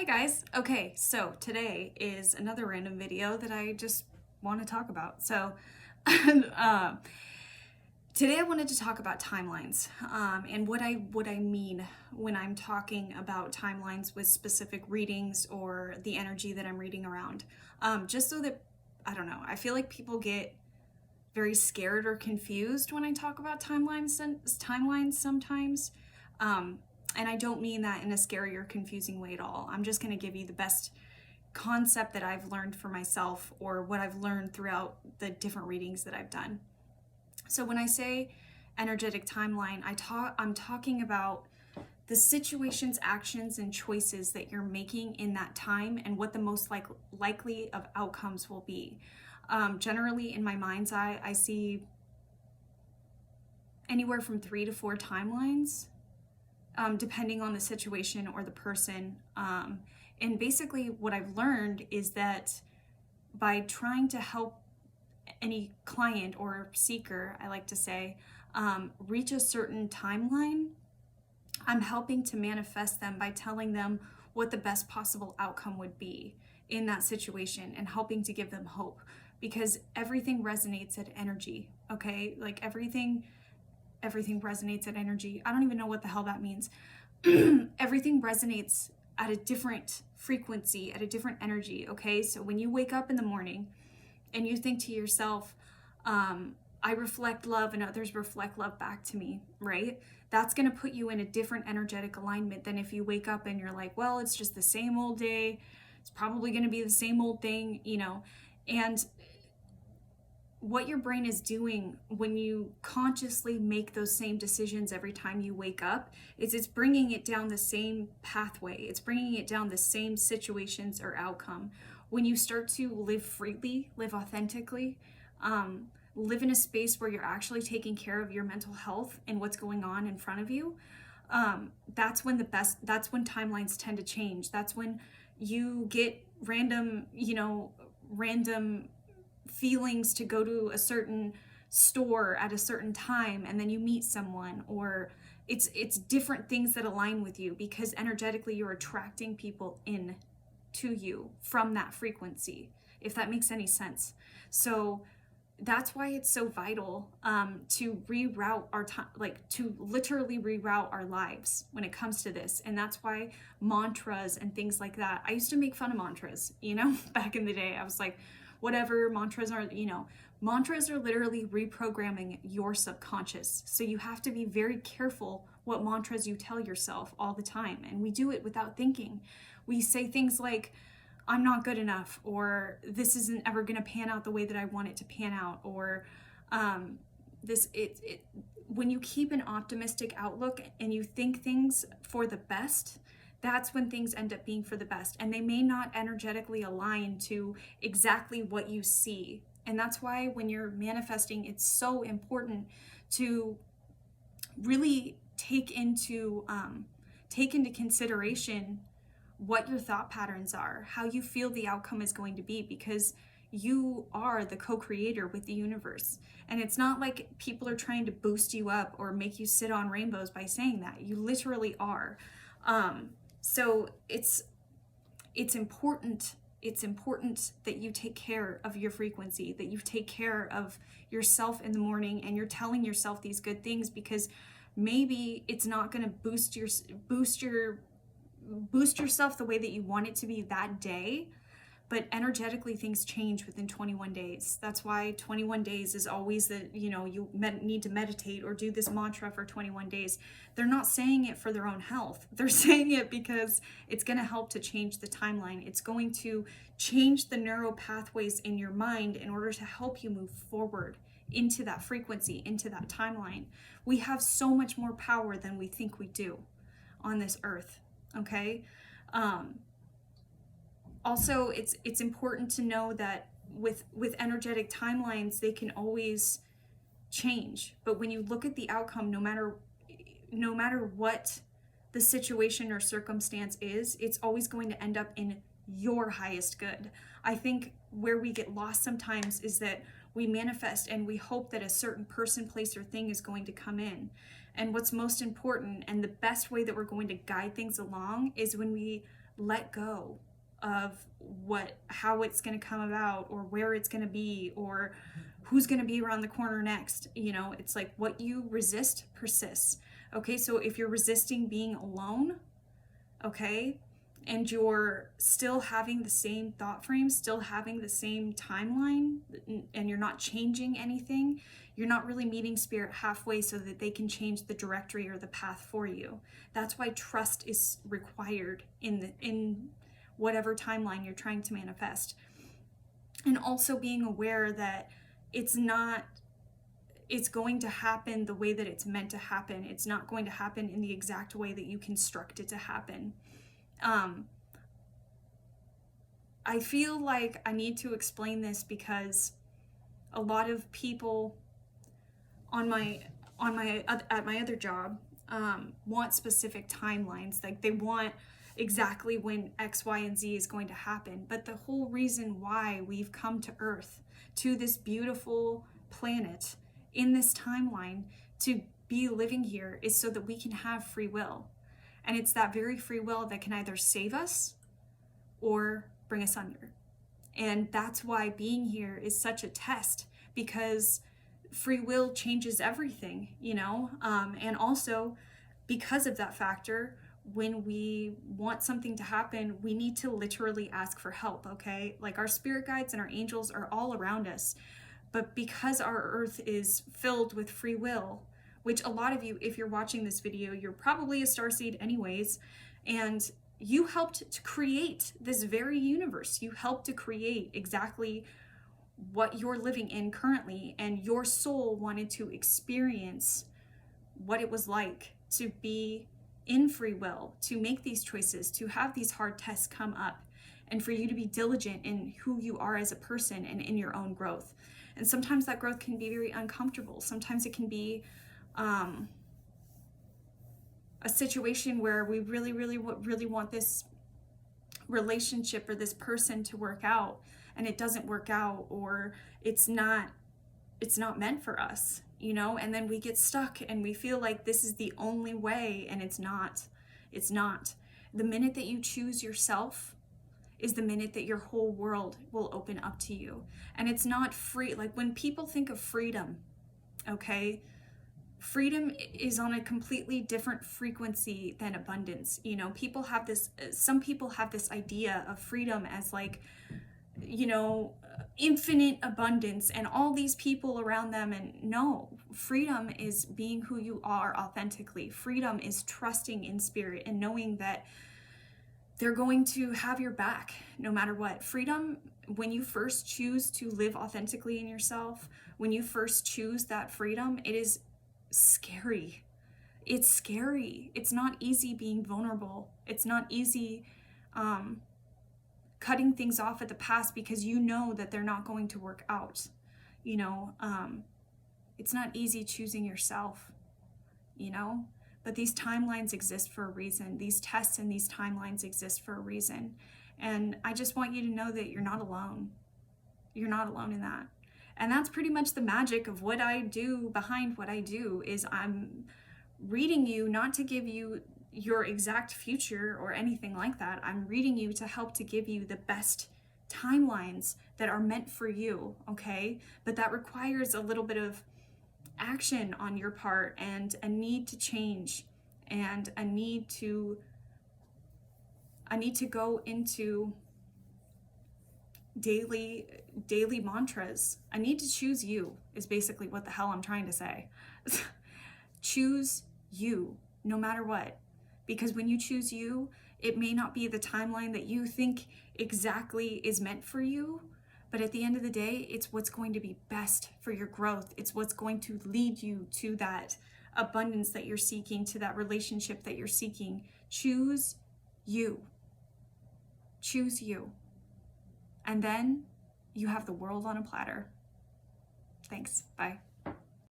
Hi guys. Okay, so today is another random video that I just want to talk about. Uh, today I wanted to talk about timelines and what I mean when I'm talking about timelines with specific readings or the energy that I'm reading around. Just so that I don't know, I feel like people get very scared or confused when I talk about timelines sometimes. Um, and I don't mean that in a scary or confusing way at all. I'm just going to give you the best concept that I've learned for myself or what I've learned throughout the different readings that I've done. So when I say energetic timeline, I'm talking about the situations, actions, and choices that you're making in that time and what the most likely of outcomes will be. Generally, in my mind's eye, I see anywhere from 3 to 4 timelines, depending on the situation or the person. And basically, what I've learned is that by trying to help any client or seeker, I like to say, reach a certain timeline, I'm helping to manifest them by telling them what the best possible outcome would be in that situation and helping to give them hope, because everything resonates at energy. Okay, like everything resonates at energy. I don't even know what the hell that means. Everything resonates at a different frequency, at a different energy. Okay, so when you wake up in the morning and you think to yourself, I reflect love and others reflect love back to me, right? That's going to put you in a different energetic alignment than if you wake up and you're like, well, it's just the same old day. It's probably going to be the same old thing, you know. And what your brain is doing when you consciously make those same decisions every time you wake up is it's bringing it down the same pathway. It's bringing it down the same situations or outcome. When you start to live freely, live authentically, live in a space where you're actually taking care of your mental health and what's going on in front of you, that's when timelines tend to change. That's when you get random feelings to go to a certain store at a certain time, and then you meet someone, or it's different things that align with you because energetically you're attracting people in to you from that frequency, if that makes any sense. So that's why it's so vital to reroute our time, like to literally reroute our lives when it comes to this. And that's why mantras and things like that, I used to make fun of mantras, back in the day. I was like, whatever, mantras are literally reprogramming your subconscious. So you have to be very careful what mantras you tell yourself all the time. And we do it without thinking. We say things like, I'm not good enough, or this isn't ever going to pan out the way that I want it to pan out, or when you keep an optimistic outlook and you think things for the best, that's when things end up being for the best. And they may not energetically align to exactly what you see. And that's why when you're manifesting, it's so important to really take into consideration what your thought patterns are, how you feel the outcome is going to be, because you are the co-creator with the universe. And it's not like people are trying to boost you up or make you sit on rainbows by saying that. You literally are. So it's important that you take care of your frequency, that you take care of yourself in the morning, and you're telling yourself these good things, because maybe it's not going to boost yourself the way that you want it to be that day, but energetically things change within 21 days. That's why 21 days is always you need to meditate or do this mantra for 21 days. They're not saying it for their own health. They're saying it because it's going to help to change the timeline. It's going to change the neural pathways in your mind in order to help you move forward into that frequency, into that timeline. We have so much more power than we think we do on this earth. Okay. Also, it's important to know that with energetic timelines, they can always change. But when you look at the outcome, no matter what the situation or circumstance is, it's always going to end up in your highest good. I think where we get lost sometimes is that we manifest and we hope that a certain person, place, or thing is going to come in. And what's most important and the best way that we're going to guide things along is when we let go of how it's going to come about, or where it's going to be, or who's going to be around the corner next. It's like what you resist persists. Okay, so if you're resisting being alone, okay, and you're still having the same thought frame, still having the same timeline, and you're not changing anything, you're not really meeting spirit halfway so that they can change the directory or the path for you. That's why trust is required in whatever timeline you're trying to manifest. And also being aware that it's going to happen the way that it's meant to happen. It's not going to happen in the exact way that you construct it to happen. I feel like I need to explain this because a lot of people at my other job want specific timelines. Like they want exactly when X, Y, and Z is going to happen. But the whole reason why we've come to Earth, to this beautiful planet in this timeline, to be living here, is so that we can have free will. And it's that very free will that can either save us or bring us under. And that's why being here is such a test, because free will changes everything, and also because of that factor, when we want something to happen, we need to literally ask for help, okay? Like our spirit guides and our angels are all around us. But because our earth is filled with free will, which a lot of you, if you're watching this video, you're probably a starseed anyways, and you helped to create this very universe. You helped to create exactly what you're living in currently, and your soul wanted to experience what it was like to be in free will, to make these choices, to have these hard tests come up, and for you to be diligent in who you are as a person and in your own growth. And sometimes that growth can be very uncomfortable. Sometimes it can be a situation where we really, really, really want this relationship or this person to work out, and it doesn't work out, or it's not meant for us, and then we get stuck and we feel like this is the only way, and it's not. The minute that you choose yourself is the minute that your whole world will open up to you. And it's not free. Like when people think of freedom, okay, freedom is on a completely different frequency than abundance. Some people have this idea of freedom as like, infinite abundance and all these people around them. And no, freedom is being who you are authentically. Freedom is trusting in spirit and knowing that they're going to have your back no matter what. Freedom, when you first choose to live authentically in yourself, when you first choose that freedom, it is scary. It's scary. It's not easy being vulnerable. It's not easy cutting things off at the past because you know that they're not going to work out. It's not easy choosing yourself, but these timelines exist for a reason. These tests and these timelines exist for a reason. And I just want you to know that you're not alone. You're not alone in that. And that's pretty much the magic of what I do behind what I do, is I'm reading you not to give you your exact future or anything like that. I'm reading you to help to give you the best timelines that are meant for you, okay? But that requires a little bit of action on your part, and a need to change, and a need to go into daily mantras. I need to choose you is basically what the hell I'm trying to say. Choose you no matter what, because when you choose you, it may not be the timeline that you think exactly is meant for you, but at the end of the day, it's what's going to be best for your growth. It's what's going to lead you to that abundance that you're seeking, to that relationship that you're seeking. Choose you. Choose you. And then you have the world on a platter. Thanks. Bye.